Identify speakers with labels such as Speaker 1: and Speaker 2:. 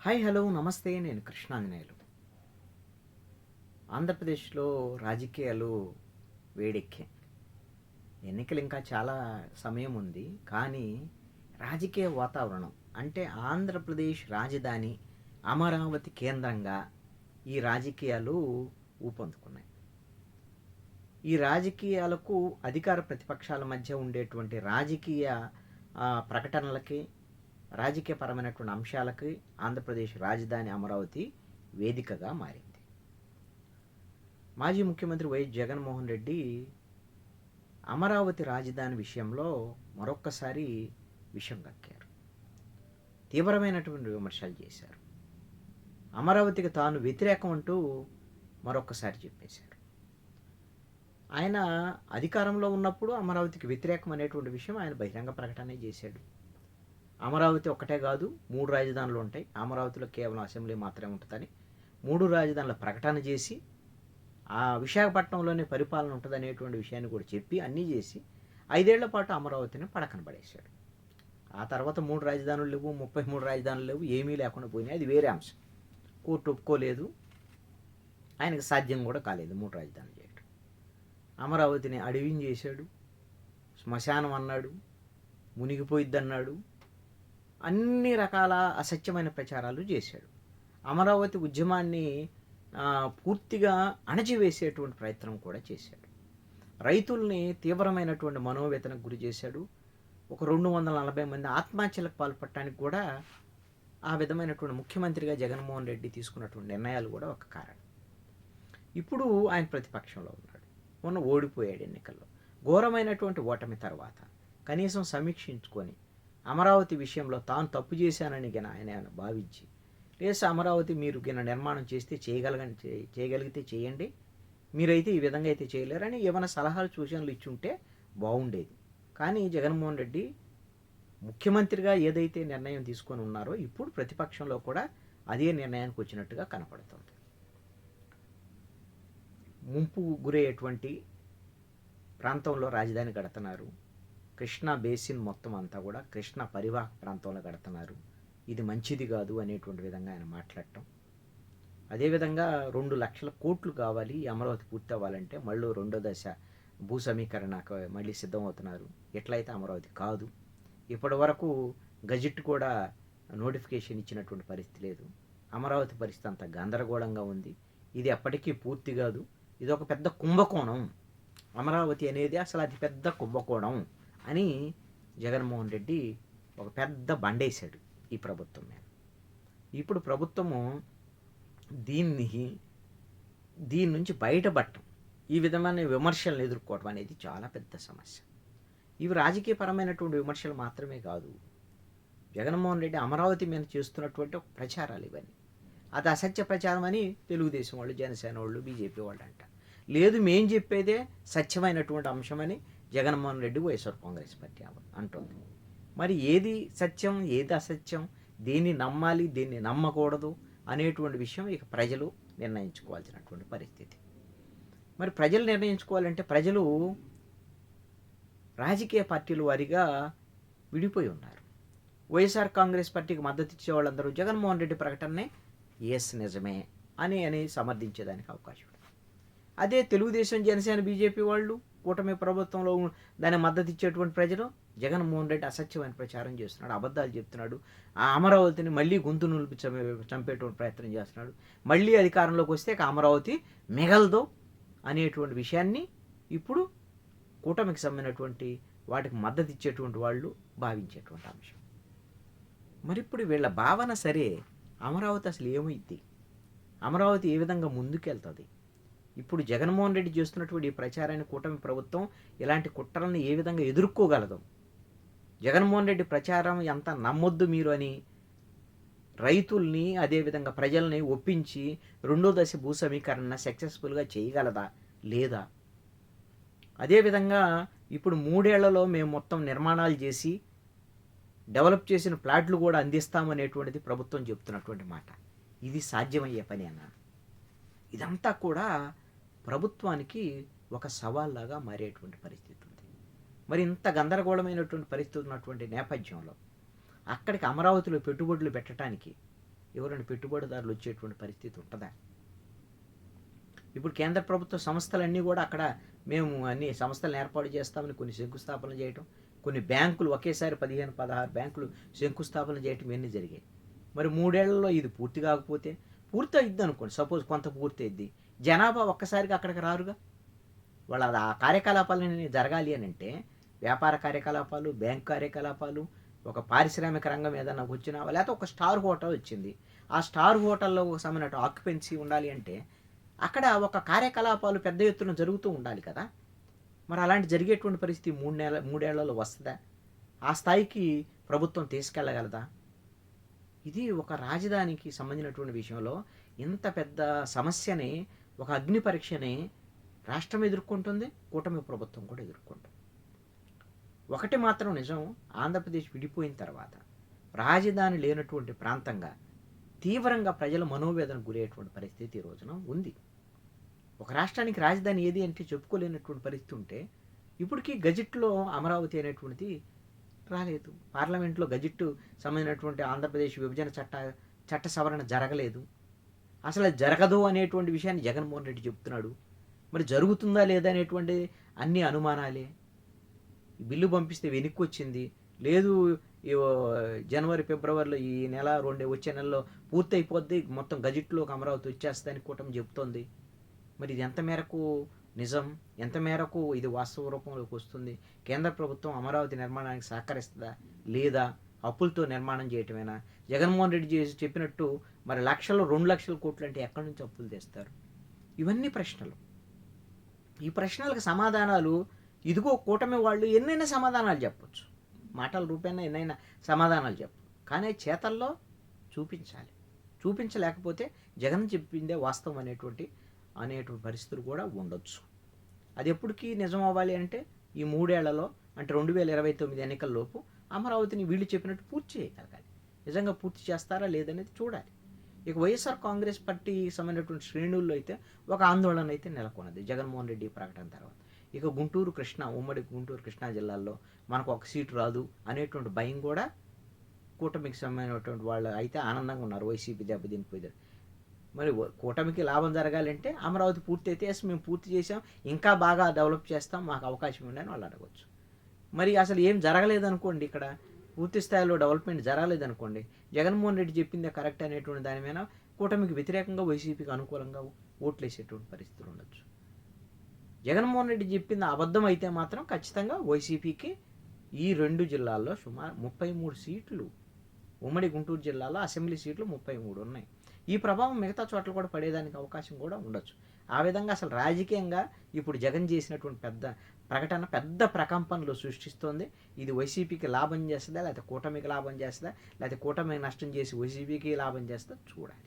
Speaker 1: Hi hello నమస్తే నేను కృష్ణాంజనేయులు. ఆంధ్రప్రదేశ్లో రాజకీయాలు వేడెక్కాయి. ఎన్నికలు ఇంకా చాలా సమయం ఉంది. కానీ రాజకీయ వాతావరణం అంటే ఆంధ్రప్రదేశ్ రాజధాని అమరావతి కేంద్రంగా ఈ రాజకీయాలు ఊపందుకున్నాయి. ఈ రాజకీయాలకు అధికార ప్రతిపక్షాల మధ్య ఉండేటువంటి రాజకీయ ప్రకటనలకి, రాజకీయపరమైనటువంటి అంశాలకి ఆంధ్రప్రదేశ్ రాజధాని అమరావతి వేదికగా మారింది. మాజీ ముఖ్యమంత్రి వైఎస్ జగన్మోహన్ రెడ్డి అమరావతి రాజధాని విషయంలో మరొక్కసారి విషం కక్కారు. తీవ్రమైనటువంటి విమర్శలు చేశారు. అమరావతికి తాను వ్యతిరేకం అంటూ మరొక్కసారి చెప్పేశారు. ఆయన అధికారంలో ఉన్నప్పుడు అమరావతికి వ్యతిరేకం అనేటువంటి విషయం ఆయన బహిరంగ ప్రకటనే చేశాడు. అమరావతి ఒక్కటే కాదు, 3 రాజధానులు ఉంటాయి, అమరావతిలో కేవలం అసెంబ్లీ మాత్రమే ఉంటుందని 3 రాజధానుల ప్రకటన చేసి, ఆ విశాఖపట్నంలోనే పరిపాలన ఉంటుంది అనేటువంటి విషయాన్ని కూడా చెప్పి అన్నీ చేసి 5 ఏళ్ల పాటు అమరావతిని పడకన పడేశాడు. ఆ తర్వాత 3 రాజధానులు లేవు, 33 రాజధానులు లేవు, ఏమీ లేకుండా పోయినాయి. అది వేరే అంశం. కోర్టు ఒప్పుకోలేదు, ఆయనకు సాధ్యం కూడా కాలేదు 3 రాజధానులు చేయడం. అమరావతిని అడవిని చేశాడు, శ్మశానం అన్నాడు, మునిగిపోయిద్ది అన్నాడు, అన్ని రకాల అసత్యమైన ప్రచారాలు చేశాడు. అమరావతి ఉద్యమాన్ని పూర్తిగా అణచివేసేటువంటి ప్రయత్నం కూడా చేశాడు. రైతుల్ని తీవ్రమైనటువంటి మనోవేదనకు గురి చేశాడు. ఒక 240 మంది ఆత్మహత్యలకు పాల్పడటానికి కూడా ఆ విధమైనటువంటి ముఖ్యమంత్రిగా జగన్మోహన్ రెడ్డి తీసుకున్నటువంటి నిర్ణయాలు కూడా ఒక కారణం. ఇప్పుడు ఆయన ప్రతిపక్షంలో ఉన్నాడు. మొన్న ఓడిపోయాడు ఎన్నికల్లో. ఘోరమైనటువంటి ఓటమి తర్వాత కనీసం సమీక్షించుకొని అమరావతి విషయంలో తాను తప్పు చేశానని ఆయన భావించి, లేదు అమరావతి మీరు నిర్మాణం చేస్తే చేయగలిగితే చేయండి, మీరైతే ఈ విధంగా అయితే చేయలేరని ఏమైనా సలహాలు సూచనలు ఇచ్చుంటే బాగుండేది. కానీ జగన్మోహన్ రెడ్డి ముఖ్యమంత్రిగా ఏదైతే నిర్ణయం తీసుకొని ఉన్నారో ఇప్పుడు ప్రతిపక్షంలో కూడా అదే నిర్ణయానికి వచ్చినట్టుగా కనపడుతుంది. ముంపు గురయ్యేటువంటి ప్రాంతంలో రాజధాని కడుతున్నారు. కృష్ణా బేసిన్ మొత్తం అంతా కూడా కృష్ణా పరివాహక ప్రాంతంలో కడుతున్నారు. ఇది మంచిది కాదు అనేటువంటి విధంగా ఆయన మాట్లాడటం. అదేవిధంగా 2 లక్షల కోట్లు కావాలి అమరావతి పూర్తి అవ్వాలంటే, మళ్ళీ 2వ దశ భూ సమీకరణకు మళ్ళీ సిద్ధమవుతున్నారు. ఎట్లయితే అమరావతి కాదు. ఇప్పటి వరకు గజెట్ కూడా నోటిఫికేషన్ ఇచ్చినటువంటి పరిస్థితి లేదు. అమరావతి పరిస్థితి అంత గందరగోళంగా ఉంది. ఇది ఎప్పటికీ పూర్తి కాదు. ఇది ఒక పెద్ద కుంభకోణం. అమరావతి అనేది అసలు అతి పెద్ద కుంభకోణం అని జగన్మోహన్ రెడ్డి ఒక పెద్ద బండేశాడు ఈ ప్రభుత్వం మీద. ఇప్పుడు ప్రభుత్వము దీని నుంచి బయటపడటం, ఈ విధమైన విమర్శలను ఎదుర్కోవడం అనేది చాలా పెద్ద సమస్య. ఇవి రాజకీయపరమైనటువంటి విమర్శలు మాత్రమే కాదు. జగన్మోహన్ రెడ్డి అమరావతి మీద చేస్తున్నటువంటి ప్రచారాలు ఇవన్నీ. అది అసత్య ప్రచారం అని తెలుగుదేశం వాళ్ళు, జనసేన వాళ్ళు, బీజేపీ వాళ్ళు అంటారు. లేదు, మేం చెప్పేదే సత్యమైనటువంటి అంశమని జగన్మోహన్ రెడ్డి, వైఎస్ఆర్ కాంగ్రెస్ పార్టీ అంటుంది. మరి ఏది సత్యం, ఏది అసత్యం, దేన్ని నమ్మాలి, దేన్ని నమ్మకూడదు అనేటువంటి విషయం ఇక ప్రజలు నిర్ణయించుకోవాల్సినటువంటి పరిస్థితి. మరి ప్రజలు నిర్ణయించుకోవాలంటే ప్రజలు రాజకీయ పార్టీల వారీగా విడిపోయి ఉన్నారు. వైఎస్ఆర్ కాంగ్రెస్ పార్టీకి మద్దతు ఇచ్చే వాళ్ళందరూ జగన్మోహన్ రెడ్డి ప్రకటననే ఎస్ నిజమే అని సమర్థించేదానికి అవకాశం ఉంది. అదే తెలుగుదేశం, జనసేన, బీజేపీ వాళ్ళు, కూటమి ప్రభుత్వంలో దాన్ని మద్దతు ఇచ్చేటువంటి ప్రజలు జగన్మోహన్ రెడ్డి అసత్యమైన ప్రచారం చేస్తున్నాడు, అబద్ధాలు చెప్తున్నాడు, ఆ అమరావతిని మళ్ళీ గొంతు నులిపి చంపేటువంటి ప్రయత్నం చేస్తున్నాడు, మళ్ళీ అధికారంలోకి వస్తే అమరావతి మిగలదు అనేటువంటి విషయాన్ని ఇప్పుడు కూటమికి సంబంధించినటువంటి వాటికి మద్దతు ఇచ్చేటువంటి వాళ్ళు భావించేటువంటి అంశం. మరి ఇప్పుడు వీళ్ళ భావన సరే, అమరావతి అసలు ఏమైంది, అమరావతి ఏ విధంగా ముందుకెళ్తుంది, ఇప్పుడు జగన్మోహన్ రెడ్డి చేస్తున్నటువంటి ఈ ప్రచారాన్ని కూటమి ప్రభుత్వం ఇలాంటి కుట్రలను ఏ విధంగా ఎదుర్కోగలదు, జగన్మోహన్ రెడ్డి ప్రచారం ఎంత నమ్మొద్దు మీరు అని రైతుల్ని, అదేవిధంగా ప్రజల్ని ఒప్పించి 2వ దశ భూ సమీకరణ సక్సెస్ఫుల్గా చేయగలదా లేదా, అదేవిధంగా ఇప్పుడు 3 ఏళ్లలో మేము మొత్తం నిర్మాణాలు చేసి డెవలప్ చేసిన ప్లాట్లు కూడా అందిస్తామనేటువంటిది ప్రభుత్వం చెప్తున్నటువంటి మాట. ఇది సాధ్యమయ్యే పని అన్నాను. ఇదంతా కూడా ప్రభుత్వానికి ఒక సవాల్లాగా మారేటువంటి పరిస్థితి ఉంది. మరి ఇంత గందరగోళమైనటువంటి పరిస్థితి ఉన్నటువంటి నేపథ్యంలో అక్కడికి అమరావతిలో పెట్టుబడులు పెట్టడానికి ఎవరైనా పెట్టుబడిదారులు వచ్చేటువంటి పరిస్థితి ఉంటుందా? ఇప్పుడు కేంద్ర ప్రభుత్వ సంస్థలన్నీ కూడా అక్కడ మేము అన్ని సంస్థలను ఏర్పాటు చేస్తామని కొన్ని శంకుస్థాపనలు చేయటం, కొన్ని బ్యాంకులు ఒకేసారి 15-16 బ్యాంకులు శంకుస్థాపన చేయటం ఇవన్నీ జరిగాయి. మరి 3 ఏళ్లలో ఇది పూర్తి కాకపోతే, పూర్తి అయింది అనుకోండి, సపోజ్ కొంత పూర్తి అయింది, జనాభా ఒక్కసారిగా అక్కడికి రారుగా. వాళ్ళ ఆ కార్యకలాపాలని జరగాలి అని అంటే వ్యాపార కార్యకలాపాలు, బ్యాంక్ కార్యకలాపాలు, ఒక పారిశ్రామిక రంగం ఏదైనా వచ్చినా, లేకపోతే ఒక స్టార్ హోటల్ వచ్చింది, ఆ స్టార్ హోటల్లో సంబంధించిన ఆక్యుపెన్సీ ఉండాలి అంటే అక్కడ ఒక కార్యకలాపాలు పెద్ద ఎత్తున జరుగుతూ ఉండాలి కదా. మరి అలాంటి జరిగేటువంటి పరిస్థితి 3 ఏళ్లలో వస్తుందా? ఆ స్థాయికి ప్రభుత్వం తీసుకెళ్ళగలదా? ఇది ఒక రాజధానికి సంబంధించినటువంటి విషయంలో ఇంత పెద్ద సమస్యని, ఒక అగ్ని పరీక్షని రాష్ట్రం ఎదుర్కొంటుంది, కూటమి ప్రభుత్వం కూడా ఎదుర్కొంటుంది. ఒకటి మాత్రం నిజం, ఆంధ్రప్రదేశ్ విడిపోయిన తర్వాత రాజధాని లేనటువంటి ప్రాంతంగా తీవ్రంగా ప్రజల మనోవేదన గురయ్యేటువంటి పరిస్థితి ఈ రోజున ఉంది. ఒక రాష్ట్రానికి రాజధాని ఏది అంటే చెప్పుకోలేనటువంటి పరిస్థితి ఉంటే, ఇప్పటికీ గజెట్లో అమరావతి అనేటువంటిది రాలేదు. పార్లమెంట్లో గజెట్టు సంబంధించినటువంటి ఆంధ్రప్రదేశ్ విభజన చట్ట సవరణ జరగలేదు. అసలు అది జరగదు అనేటువంటి విషయాన్ని జగన్మోహన్ రెడ్డి చెప్తున్నాడు. మరి జరుగుతుందా లేదా అనేటువంటి అన్ని అనుమానాలే. బిల్లు పంపిస్తే వెనక్కి వచ్చింది లేదు, జనవరి ఫిబ్రవరిలో ఈ నెల వచ్చే నెలలో పూర్తి అయిపోద్ది, మొత్తం గజెట్లోకి అమరావతి వచ్చేస్తుందని కూటమి చెప్తోంది. మరి ఇది ఎంత మేరకు నిజం, ఎంత మేరకు ఇది వాస్తవ రూపంలోకి వస్తుంది? కేంద్ర ప్రభుత్వం అమరావతి నిర్మాణానికి సహకరిస్తుందా లేదా? అప్పులతో నిర్మాణం చేయటమేనా? జగన్మోహన్ రెడ్డి చెప్పినట్టు మరి 2 లక్షల కోట్లు అంటే ఎక్కడి నుంచి అప్పులు తెస్తారు? ఇవన్నీ ప్రశ్నలు. ఈ ప్రశ్నలకు సమాధానాలు ఇదిగో కూటమి వాళ్ళు ఎన్నైనా సమాధానాలు చెప్పచ్చు, మాటల రూపేణా ఎన్నైనా సమాధానాలు చెప్పు, కానీ చేతల్లో చూపించాలి. చూపించలేకపోతే జగన్ చెప్పిందే వాస్తవం అనేటువంటి పరిస్థితులు కూడా ఉండొచ్చు. అది ఎప్పటికీ నిజం అవ్వాలి అంటే ఈ 3 ఏళ్లలో, అంటే 2029 ఎన్నికల్లోపు అమరావతిని వీళ్ళు చెప్పినట్టు పూర్తి చేయగలగాలి. నిజంగా పూర్తి చేస్తారా లేదనేది చూడాలి. ఇక వైఎస్ఆర్ కాంగ్రెస్ పార్టీ సంబంధించినటువంటి శ్రేణుల్లో అయితే ఒక ఆందోళన అయితే నెలకొన్నది జగన్మోహన్ రెడ్డి ప్రకటన తర్వాత. ఇక ఉమ్మడి గుంటూరు కృష్ణా జిల్లాల్లో మనకు ఒక సీటు రాదు అనేటువంటి భయం కూడా కూటమికి సంబంధించినటువంటి వాళ్ళు అయితే ఆనందంగా ఉన్నారు. వైసీపీ దెబ్బతినిపోయారు. మరి కూటమికి లాభం జరగాలంటే అమరావతి పూర్తి అయితే మేము పూర్తి చేసాం, ఇంకా బాగా డెవలప్ చేస్తాం, మాకు అవకాశం ఉందని వాళ్ళు అడగవచ్చు. మరి అసలు ఏం జరగలేదనుకోండి, ఇక్కడ పూర్తి స్థాయిలో డెవలప్మెంట్ జరగలేదనుకోండి, జగన్మోహన్ రెడ్డి చెప్పిందే కరెక్ట్ అనేటువంటి దాని మీద కూటమికి వ్యతిరేకంగా వైసీపీకి అనుకూలంగా ఓట్లు వేసేటువంటి పరిస్థితులు ఉండొచ్చు. జగన్మోహన్ రెడ్డి చెప్పింది అబద్ధం అయితే మాత్రం ఖచ్చితంగా వైసీపీకి ఈ 2 జిల్లాల్లో సుమారు 33 సీట్లు, ఉమ్మడి గుంటూరు జిల్లాలో అసెంబ్లీ సీట్లు 33 ఉన్నాయి. ఈ ప్రభావం మిగతా చోట్ల కూడా పడేదానికి అవకాశం కూడా ఉండొచ్చు. ఆ విధంగా అసలు రాజకీయంగా ఇప్పుడు జగన్ చేసినటువంటి పెద్ద ప్రకంపనలు సృష్టిస్తోంది. ఇది వైసీపీకి లాభం చేస్తుందా, లేకపోతే కూటమికి లాభం చేస్తుందా, లేకపోతే కూటమికి నష్టం చేసి వైసీపీకి లాభం చేస్తుందా చూడాలి.